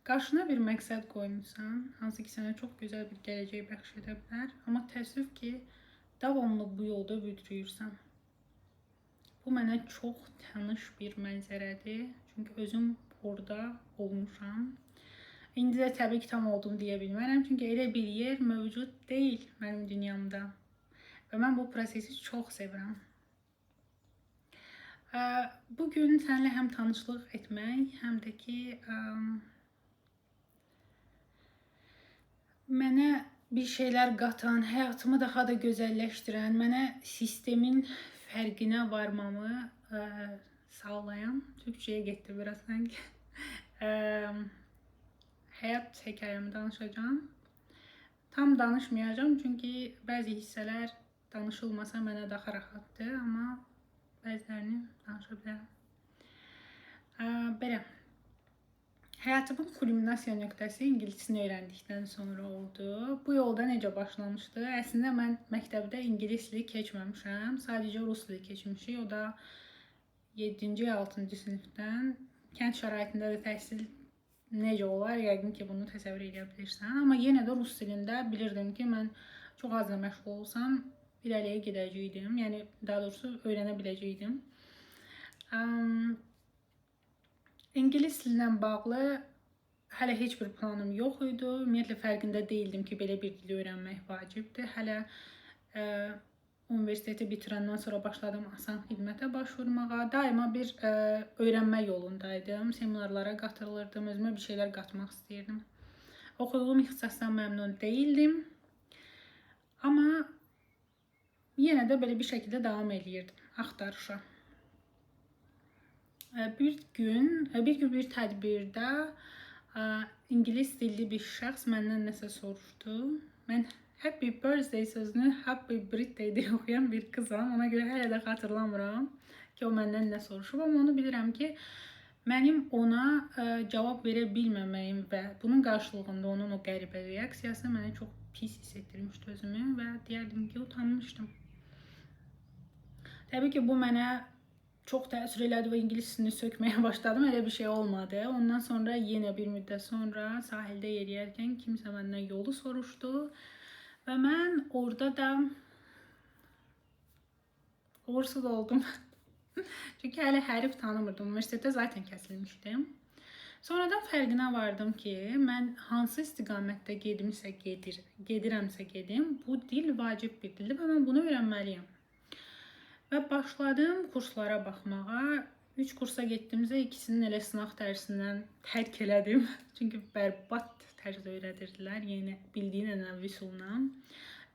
Qarşına bir məqsəd qoymusan, hansı ki sənə çox gözəl bir gələcək bəxş edə bilər, amma təəssüf ki, davamlı bu yolda büdrüyürsən. Bu mənə çox tanış bir mənzərədir, çünki özüm orada olmuşam. İndi də təbii ki, tam olduğunu deyə bilmərəm, çünki elə bir yer mövcud deyil mənim dünyamda və mən bu prosesi çox sevirəm. Bugün səninlə həm tanışlıq etmək, həm də ki, mənə bir şeylər qatan, həyatımı daha da gözəlləşdirən, mənə sistemin fərqinə varmamı sağlayan, Türkçəyə getdi biraz sanki, həyat hekayəmi danışacağım. Tam danışmayacağım, çünki bəzi hissələr danışılmasa mənə daha rahatdır, amma bəzilərini danışa bilərəm. Belə, həyatımın kulminasiya nöqtəsi ingilisini öyrəndikdən sonra oldu. Bu yolda necə başlamışdı? Əslində mən məktəbdə ingilis dili keçməmişəm, sadəcə rus dili keçmişik. O da 7-ci, 6-cı sinifdən. Kənd şəraitində də təhsil necə olar? Yəqin ki, bunu təsəvvür edə bilirsən. Amma yenə də rus dilində bilirdim ki, mən çox azla məşğul olsam, irəliyə gedəcəydim. Yəni, daha doğrusu öyrənə biləcəydim. İngilis dilinə bağlı hələ heç bir planım yox idi. Ümumiyyətlə, fərqində deyildim ki, belə bir dili öyrənmək vacibdir. Hələ universiteti bitirəndən sonra başladım asan xidmətə başvurmağa. Daima bir öyrənmə yolundaydım. Seminarlara qatılırdım, özümə bir şeylər qatmaq istəyirdim. Oxuduğum ixtisasdan məmnun deyildim. Amma yenə də belə bir şəkildə davam edirdim axtarışa. Bir gün bir tədbirdə ingilis dilli bir şəxs məndən nəsə soruşdu. Mən Happy Birthday sözünü Happy Birthday deyə oxuyan bir qızam. Ona görə hələ də xatırlamıram ki, o məndən nə soruşub. Amma onu bilirəm ki, mənim ona cavab verə bilməməyim və bunun qarşılığında onun o qəribə reaksiyası mənə çox pis hiss etdirmişdi özümü və deyərdim ki, utanmışdım. Təbii ki, bu mənə çox təsir elədi və ingilis dilini sökməyə başladım. Elə bir şey olmadı. Ondan sonra yenə bir müddət sonra sahildə yeriyərkən kimsə məndən yolu soruşdu və mən orada da uğursuz oldum. Çünki hələ hərf tanımırdım. Universitetdə zaten kəsilmişdim. Sonradan fərqinə vardım ki, mən hansı istiqamətdə gedirəmsə gedim, bu dil vacib bir dildir və mən bunu öyrənməliyəm. Və başladım kurslara baxmağa. 3 kursa getdimizə ikisinin elə sınaq dərsindən tərk elədim. Çünki bərbad tərz öyrədirdilər, yəni bildiyin ənənəvi üsulla.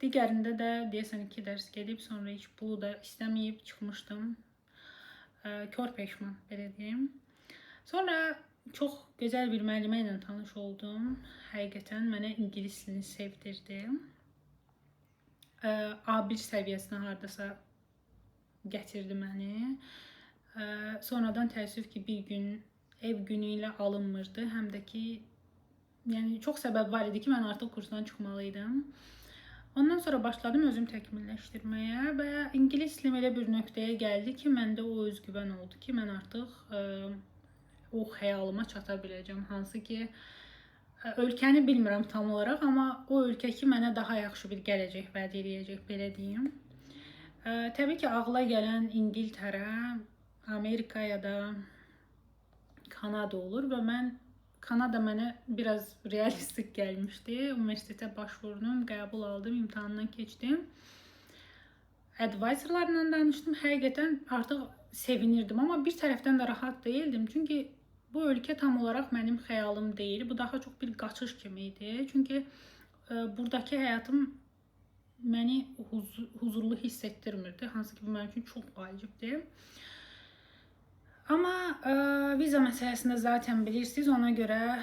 Digərində də deyəsən 2 dərs gedib, sonra heç bunu da istəməyib çıxmışdım. Kör peşman, belə deyim. Sonra çox gözəl bir müəllimə ilə tanış oldum. Həqiqətən mənə ingilis dilini sevdirdi. A1 səviyyəsinə hardasa gətirdi məni. Sonradan təəssüf ki, bir gün ev günü ilə alınmırdı. Həm də ki, yəni çox səbəb var idi ki, mən artıq kursdan çıxmalıydım. Ondan sonra başladım özüm təkmilləşdirməyə və ingilis dilim elə bir nöqtəyə gəldi ki, məndə o özgüvən oldu ki, mən artıq o xəyalıma çata biləcəm. Hansı ki, ölkəni bilmirəm tam olaraq, amma o ölkə ki, mənə daha yaxşı bir gələcək vəd eləyəcək, belə deyim. Təbii ki, ağla gələn İngiltərə, Amerika ya da Kanada olur və Kanada mənə biraz realistik gəlmişdi. Universitetə başvurdum, qəbul aldım, imtahandan keçdim. Advisorlarla danışdım. Həqiqətən artıq sevinirdim, amma bir tərəfdən də rahat deyildim. Çünki bu ölkə tam olaraq mənim xəyalım deyil. Bu daha çox bir qaçış kimi idi. Çünki buradakı həyatım məni huzurlu hiss etdirmirdi. Hansı ki, bu mənim üçün çox vacibdir. Amma viza məsələsində zaten bilirsiniz, ona görə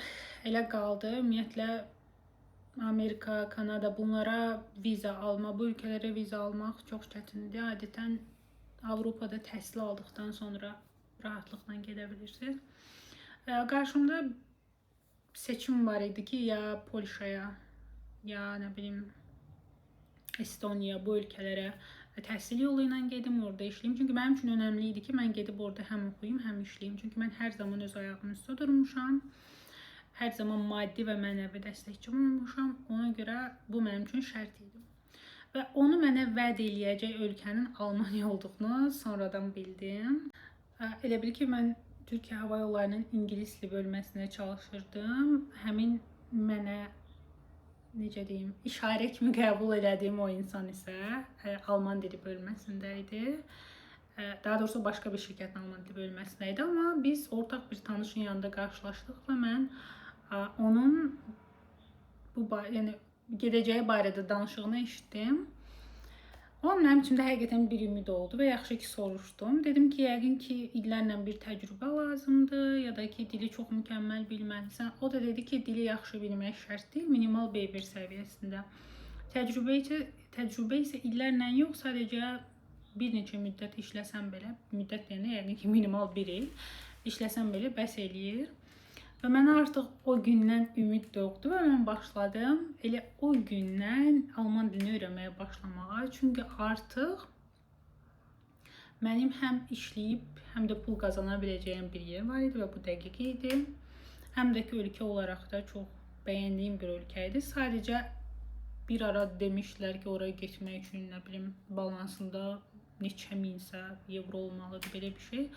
elə qaldı. Ümumiyyətlə, Amerika, Kanada bunlara viza alma, bu ölkələrə viza almaq çox çətindir. Adətən Avropada təhsil aldıqdan sonra rahatlıqla gedə bilirsiniz. Qarşımda seçim var idi ki, ya Polşaya, ya nə bilim Estoniya, bu ölkələrə təhsil yolu ilə gedim, orada işləyim. Çünki mənim üçün önəmli idi ki, mən gedib orada həm oxuyum, həm işləyim. Çünki mən hər zaman öz ayağımın üstə durmuşam. hər zaman maddi və mənəvi dəstəkçim olmuşam. Ona görə bu mənim üçün şərt idi. Və onu mənə vəd eləyəcək ölkənin Almaniya olduğunu sonradan bildim. Elə bil ki, mən Türkiyə Hava Yollarının ingilis dili bölməsində çalışırdım. Həmin mənə necə deyim, işarə kimi qəbul elədiyim o insan isə Alman dili bölməsində idi. Daha doğrusu başqa bir şirkətin Alman dili bölməsində idi, amma biz ortaq bir tanışın yanında qarşılaşdıq və mən onun yəni gedəcəyi barədə danışığını eşitdim. O mənim üçün də həqiqətən bir ümid oldu və yaxşı ki soruşdum. Dedim ki, yəqin ki illərlə bir təcrübə lazımdır ya da ki dili çox mükəmməl bilməlisən. O da dedi ki, dili yaxşı bilmək şərt deyil, minimal B1 səviyyəsində. Təcrübə isə illərlə yox, sadəcə bir neçə müddət işləsən belə, müddət deyəndə yəqin ki minimal 1 il işləsən belə bəs eləyir. Və mənə artıq o gündən ümid doğdu və mən başladım elə o gündən Alman dilini öyrənməyə başlamağa. Çünki artıq mənim həm işləyib, həm də pul qazana biləcəyim bir yer var idi və bu dəqiq idi. Həm də ki, ölkə olaraq da çox bəyəndiyim bir ölkə idi. Sadəcə bir ara demişdilər ki, oraya getmək üçün, nə bilim, balansında neçə minsə evro olmalıdır, belə bir şey.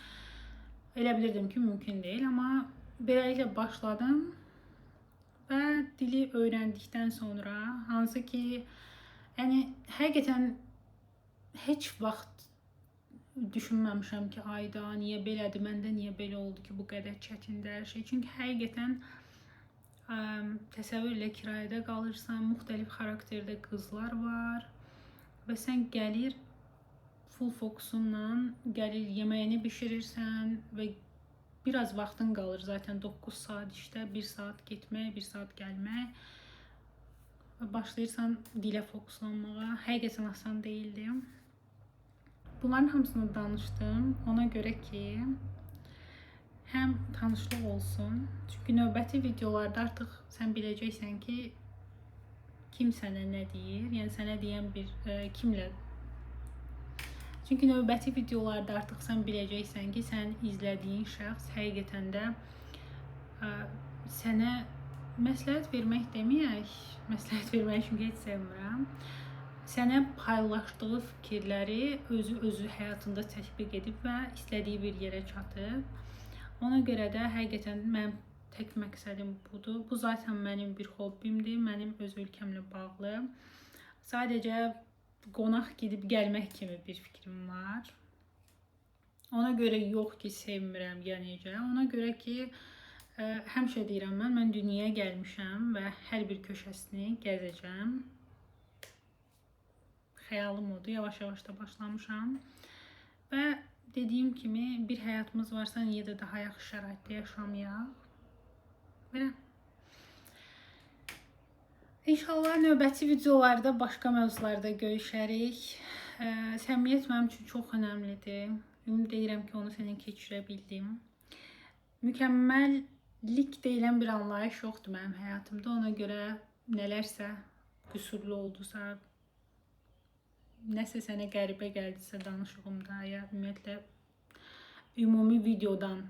Elə bilirdim ki, mümkün deyil, amma beləliklə başladım və dili öyrəndikdən sonra, hansı ki, yəni həqiqətən heç vaxt düşünməmişəm ki, ayda niyə belədir, məndə niyə belə oldu ki, bu qədər çətindir hər şey. Çünki həqiqətən təsəvvür elə kirayədə qalırsan, müxtəlif xarakterdə qızlar var və sən gəlir full fokusunla gəlir yeməyini bişirirsən və biraz vaxtın qalır zaten 9 saat işdə, 1 saat getmək, 1 saat gəlmək və başlayırsan dilə fokuslanmağa. Həqiqətən asan deyildi. Bunların hamısını danışdım ona görə ki, həm tanışlıq olsun. Çünki növbəti videolarda artıq sən biləcəksən ki, kim sənə nə deyir, yəni sənə deyən bir kimlə. Çünki növbəti videolarda artıq sən biləcəksən ki, sən izlədiyin şəxs həqiqətən də sənə məsləhət vermək deməyək, məsləhət vermək üçün heç sevmirəm. Sənə paylaşdığı fikirləri özü həyatında tətbiq edib və istədiyi bir yerə çatıb. Ona görə də həqiqətən mənim tək məqsədim budur. Bu zaten mənim bir hobbimdir, mənim öz ölkəmlə bağlı. Sadəcə qonaq gedib gəlmək kimi bir fikrim var. Ona görə yox ki, sevmirəm ya necə. Ona görə ki, həmişə deyirəm mən dünyaya gəlmişəm və hər bir köşəsini gəzəcəm. Xəyalım odur, yavaş-yavaş da başlamışam. Və dediyim kimi, bir həyatımız varsa, niyə də daha yaxşı şəraitdə yaşamayaq? Belə. İnşallah növbəti videolarda başqa mövzularda görüşərik. Səmimiyyət mənim üçün çox önəmlidir. Ümid edirəm ki, onu sənə keçirə bildim. Mükəmməllik deyilən bir anlayış yoxdur mənim həyatımda. Ona görə nələrsə qüsurlu oldusa, nəsə sənə qəribə gəldisə danışığımda, ya ümumiyyətlə ümumi videodan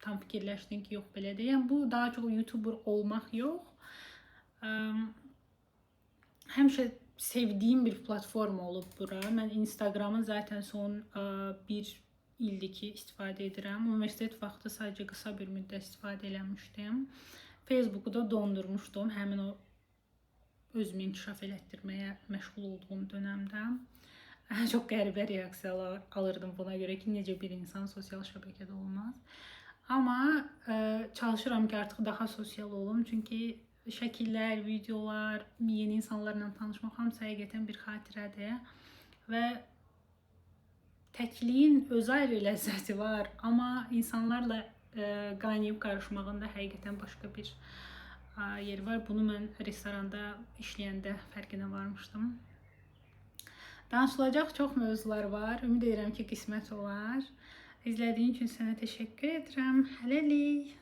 tam fikirləşdin ki, yox belədir. Yəni bu daha çox YouTuber olmaq yox. Həmişə sevdiyim bir platforma olub bura. Mən Instagram'ı zaten son bir ildir ki istifadə edirəm. Universitet vaxtı sadəcə qısa bir müddət istifadə eləmişdim. Facebook'u da dondurmuşdum. Həmin o özümü inkişaf elətdirməyə məşğul olduğum dönəmdə. Çox qəribə reaksiyalar alırdım buna görə ki, necə bir insan sosial şəbəkədə olmaz. Amma çalışıram ki, artıq daha sosial olum. Çünki şəkillər, videolar, yeni insanlarla tanışmaq hamısı həqiqətən bir xatirədir. Və təkliyin öz ayrı ləzzəti var. Amma insanlarla qaynayıb qarışmağın da həqiqətən başqa bir yeri var. Bunu mən restoranda işləyəndə fərqinə varmışdım. Danışılacaq çox mövzular var. Ümid edirəm ki, qismət olar. İzlədiyin üçün sənə təşəkkür edirəm. Hələlik.